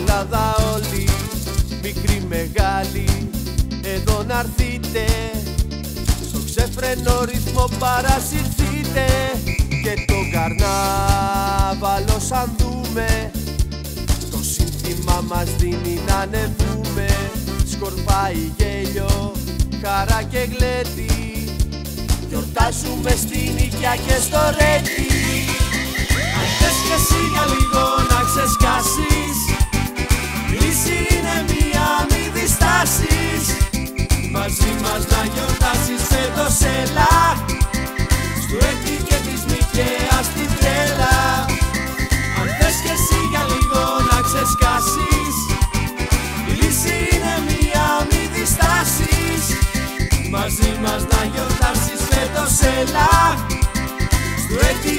Ελλάδα όλοι, μικροί μεγάλοι, εδώ να έρθείτε, στο ξέφρενο ρυθμό παρασυρθείτε και το καρνάβαλο σαν δούμε, το σύνθημα μας δίνει να ανεβούμε. Σκορπάει γέλιο, χαρά και γλέτη, γιορτάζουμε στην Οικιά και στο Ρέτι. Αν θες και εσύ για λίγο να ξεσκάσεις, η λύση είναι μία, μη διστάσεις. Μαζί μας να γιορτάσεις φέτος έλα, στο Ρέτι και της Μικαίας την τρέλα. Αν θες και εσύ για λίγο να ξεσκάσεις, η λύση είναι μία, μη διστάσεις. Μαζί μας να γιορτάσεις φέτος έλα, στο Ρέτι